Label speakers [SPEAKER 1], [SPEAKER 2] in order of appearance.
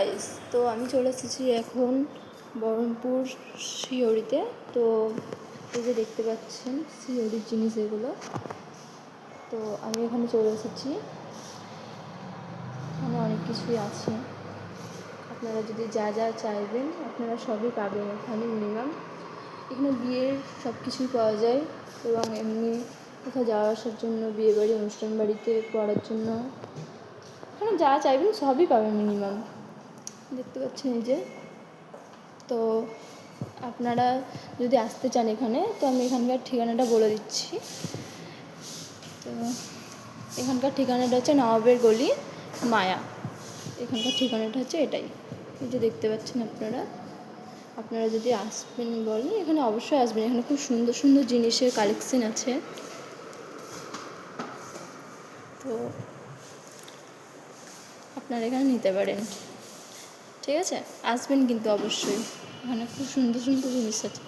[SPEAKER 1] Guys, তো আমি চলে এসেছি এখন বহরমপুর সিওড়িতে। তো এই যে দেখতে পাচ্ছেন সিওড়ির জিনিস এগুলো। তো আমি এখানে চলে এসেছি, এখানে অনেক কিছুই আছে। আপনারা যদি যা যা চাইবেন আপনারা সবই পাবেন এখানে। মিনিমাম এখানে বিয়ের সব কিছুই পাওয়া যায়, এবং এমনি কোথাও যাওয়া আসার জন্য, বিয়েবাড়ি, অনুষ্ঠান বাড়িতে পড়ার জন্য এখানে যা চাইবেন সবই পাবেন মিনিমাম। দেখতে পাচ্ছেন এই যে। তো আপনারা যদি আসতে চান এখানে, তো আমি এখানকার ঠিকানাটা বলে দিচ্ছি। তো এখানকার ঠিকানাটা হচ্ছে নবাবের গলি, মায়া। এখানকার ঠিকানাটা হচ্ছে এটাই, এই যে দেখতে পাচ্ছেন আপনারা। আপনারা যদি আসবেন বলেন, এখানে অবশ্যই আসবেন। এখানে খুব সুন্দর সুন্দর জিনিসের কালেকশন আছে। তো আপনারা এখানে নিতে পারেন, ঠিক আছে? আসবেন কিন্তু অবশ্যই, এখানে খুব সুন্দর সুন্দর জিনিস আছে।